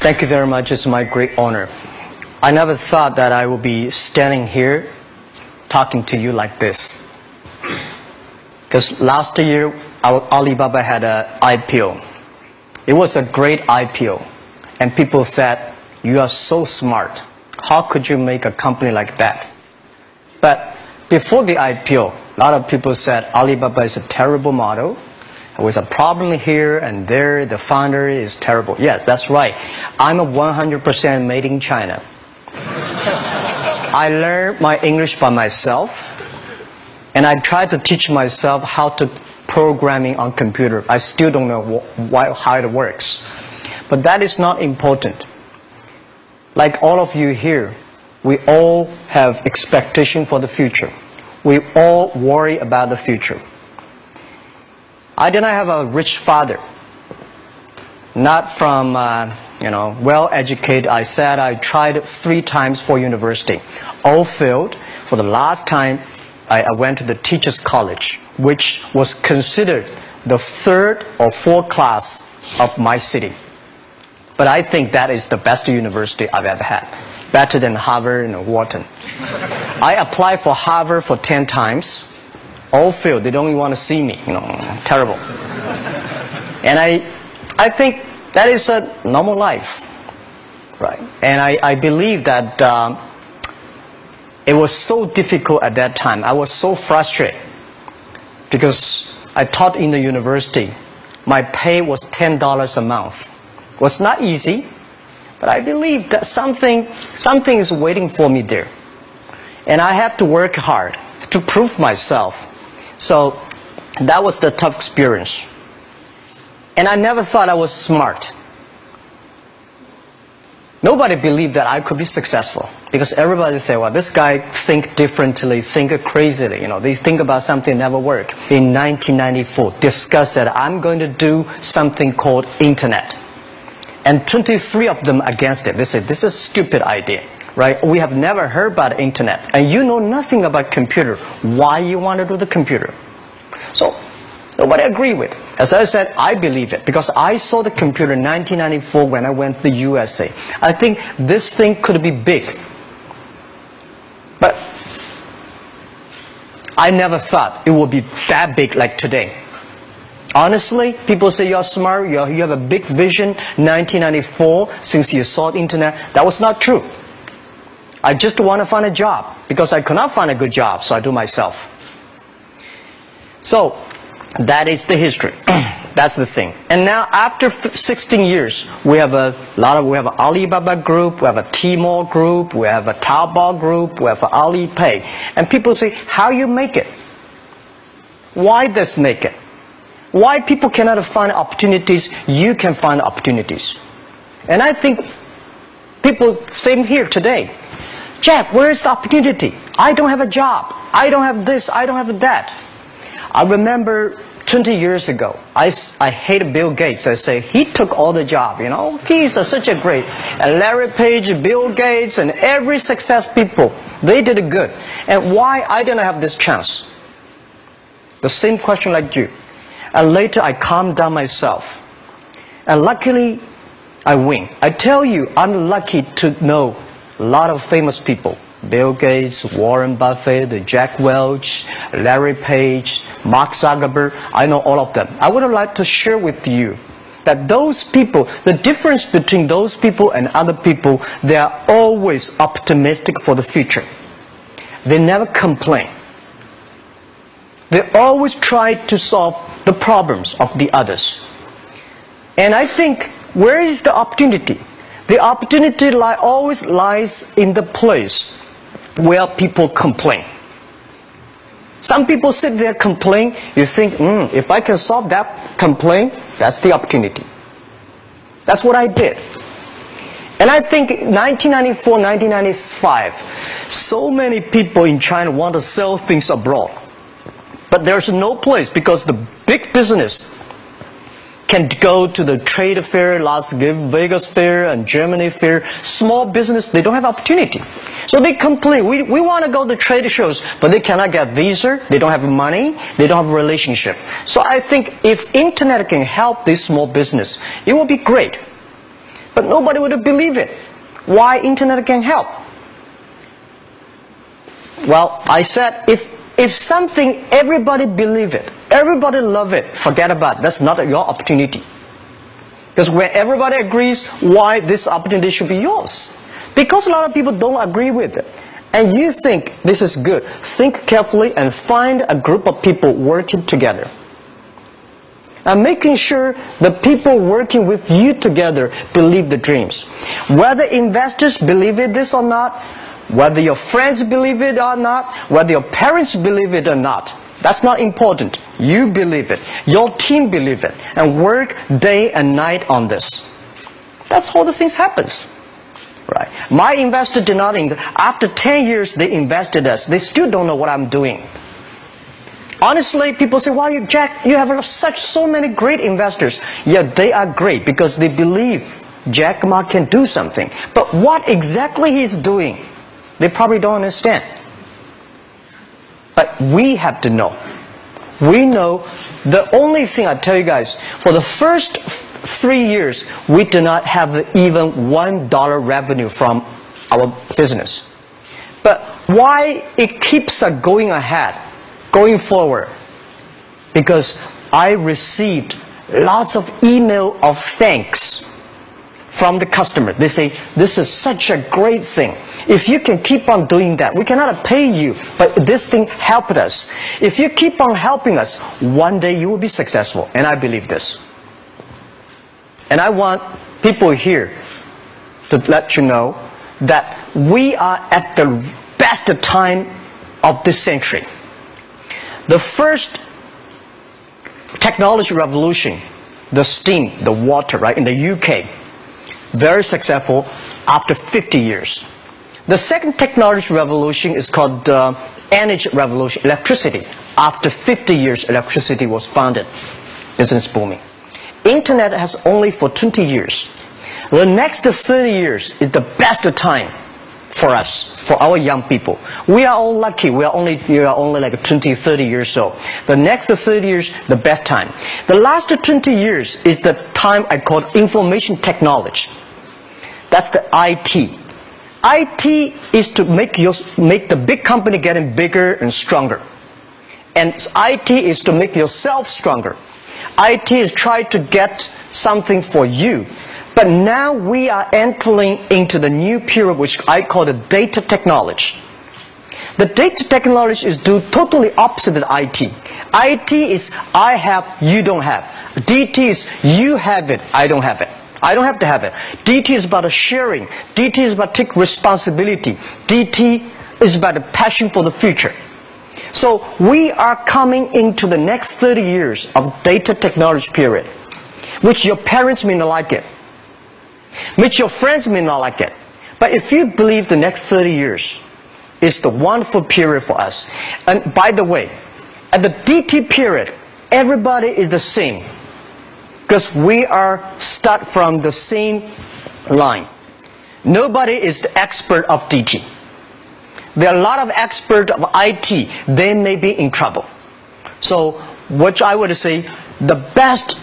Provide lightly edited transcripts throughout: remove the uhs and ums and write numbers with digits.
Thank you very much. It's my great honor. I never thought that I would be standing here talking to you like this. Because last year, Alibaba had an IPO. It was a great IPO. And people said, you are so smart. How could you make a company like that? But before the IPO, a lot of people said Alibaba is a terrible model. With a problem here and there, the founder is terrible. Yes, that's right. I'm a 100% made in China. I learned my English by myself, and I tried to teach myself how to programming on computer. I still don't know how it works. But that is not important. Like all of you here, we all have expectation for the future. We all worry about the future. I did not have a rich father, not from, well-educated. I said I tried 3 times for university. All failed. For the last time, I went to the teacher's college, which was considered the 3rd or 4th class of my city. But I think that is the best university I've ever had. Better than Harvard and Wharton. I applied for Harvard for 10 times. All failed. They don't even want to see me. Terrible. And I think that is a normal life, right? And I believe that it was so difficult at that time. I was so frustrated because I taught in the university. My pay was $10 a month. It was not easy, but I believe that something is waiting for me there, and I have to work hard to prove myself. So that was the tough experience. And I never thought I was smart. Nobody believed that I could be successful. Because everybody say, well, this guy think differently, think crazily. They think about something never work. In 1994, discussed that I'm going to do something called internet. And 23 of them against it. They said, this is a stupid idea. Right? We have never heard about internet, and you know nothing about computer. Why you want to do the computer? So nobody agreed with. As I said, I believe it because I saw the computer in 1994 when I went to the USA. I think this thing could be big, but I never thought it would be that big like today. Honestly, people say you're smart, you have a big vision. 1994, since you saw the internet, that was not true. I just want to find a job because I could not find a good job, so I do myself. So that is the history. That's the thing. And now after 16 years, we have an Alibaba group, we have a Tmall group, we have a Taobao group, we have an Alipay. And people say, how you make it? Why does make it? Why people cannot find opportunities? You can find opportunities. And I think people same here today. Jack, where is the opportunity? I don't have a job. I don't have this. I don't have that. I remember 20 years ago, I hated Bill Gates. I say, he took all the job, He's such a great. And Larry Page, Bill Gates, and every success people, they did it good. And why I didn't have this chance? The same question like you. And later I calmed down myself. And luckily, I win. I tell you, I'm lucky to know a lot of famous people. Bill Gates, Warren Buffett, Jack Welch, Larry Page, Mark Zuckerberg. I know all of them. I would like to share with you that those people, the difference between those people and other people, they are always optimistic for the future. They never complain. They always try to solve the problems of the others. And I think, where is the opportunity? The opportunity always lies in the place where people complain. Some people sit there complain. You think, if I can solve that complaint, that's the opportunity. That's what I did. And I think 1994, 1995, so many people in China want to sell things abroad. But there's no place because the big business can go to the trade fair, Las Vegas fair, and Germany fair. Small business, they don't have opportunity. So they complain. We want to go to trade shows, but they cannot get visa. They don't have money. They don't have a relationship. So I think if internet can help this small business, it will be great. But nobody would believe it. Why internet can help? Well, I said, if something, everybody believe it, everybody love it, forget about it. That's not your opportunity. Because when everybody agrees, why this opportunity should be yours? Because a lot of people don't agree with it. And you think this is good. Think carefully and find a group of people working together. And making sure the people working with you together believe the dreams. Whether investors believe it this or not, whether your friends believe it or not, whether your parents believe it or not, that's not important. You believe it. Your team believe it. And work day and night on this. That's how the things happens. Right. My investor did not invest. After 10 years, they invested us. They still don't know what I'm doing. Honestly, people say, "Why, Jack, you have so many great investors." Yeah, they are great because they believe JackMa can do something. But what exactly he's doing, they probably don't understand. But we have to know. We know the only thing I tell you guys, for the first 3 years, we do not have even $1 revenue from our business. But why it keeps us going ahead, going forward? Because I received lots of email of thanks from the customer. They say, "This is such a great thing. If you can keep on doing that, we cannot pay you, but this thing helped us. If you keep on helping us, one day you will be successful." And I believe this. And I want people here to let you know that we are at the best time of this century. The first technology revolution, the steam, the water, right, in the UK, very successful after 50 years. The second technology revolution is called energy revolution, electricity. After 50 years, electricity was founded. Business booming. Internet has only for 20 years. The next 30 years is the best time for us, for our young people. We are all lucky. We are only like 20, 30 years old. The next 30 years, the best time. The last 20 years is the time I call information technology. That's the IT. IT is to make the big company getting bigger and stronger. And IT is to make yourself stronger. IT is trying to get something for you. But now we are entering into the new period which I call the data technology. The data technology is totally opposite of IT. IT is I have, you don't have. DT is you have it, I don't have it. I don't have to have it. DT is about sharing. DT is about taking responsibility. DT is about the passion for the future. So we are coming into the next 30 years of data technology period, which your parents may not like it, which your friends may not like it. But if you believe the next 30 years is the wonderful period for us. And by the way, at the DT period, everybody is the same. Because we are start from the same line. Nobody is the expert of DT. There are a lot of experts of IT. They may be in trouble. So what I would say, the best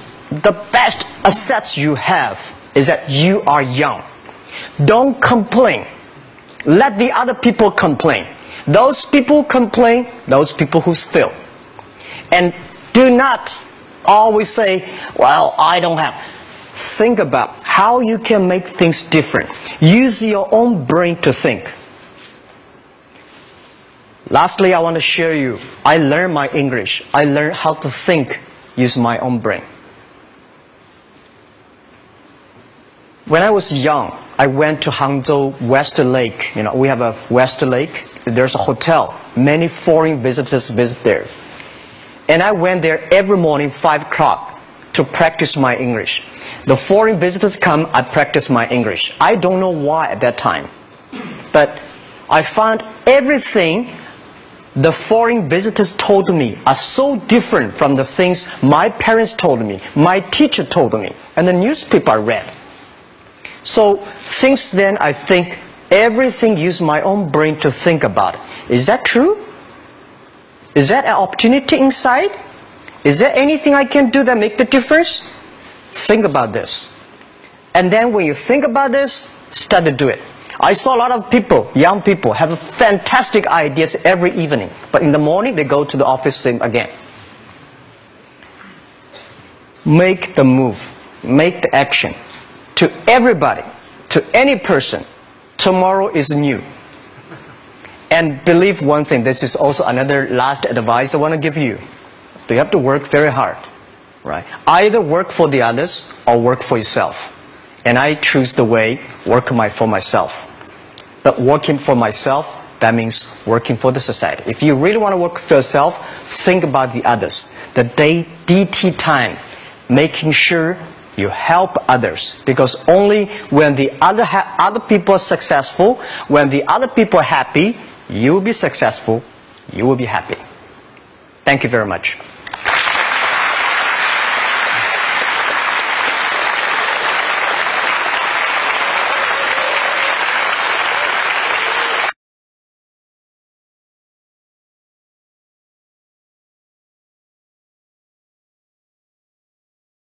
assets you have is that you are young. Don't complain. Let the other people complain. Those people complain, those people who fail. And do not always say, "Well, I don't have." Think about how you can make things different. Use your own brain to think. Lastly, I want to share you, I learned my English. I learned how to think using my own brain. When I was young, I went to Hangzhou West Lake. You know, we have a West Lake. There's a hotel. Many foreign visitors visit there. And I went there every morning, 5 o'clock, to practice my English. The foreign visitors come, I practice my English. I don't know why at that time. But I found everything the foreign visitors told me are so different from the things my parents told me, my teacher told me, and the newspaper I read. So since then, I think everything use my own brain to think about it. Is that true? Is that an opportunity inside? Is there anything I can do that make the difference? Think about this. And then when you think about this, start to do it. I saw a lot of people, young people, have fantastic ideas every evening. But in the morning, they go to the office same again. Make the move. Make the action. To everybody, to any person, tomorrow is new. And believe one thing, this is also another last advice I want to give you. You have to work very hard, right? Either work for the others or work for yourself. And I choose the way, work for myself. But working for myself, that means working for the society. If you really want to work for yourself, think about the others. The DT time, making sure you help others. Because only when the other people are successful, when the other people are happy, you will be successful, you will be happy. Thank you very much.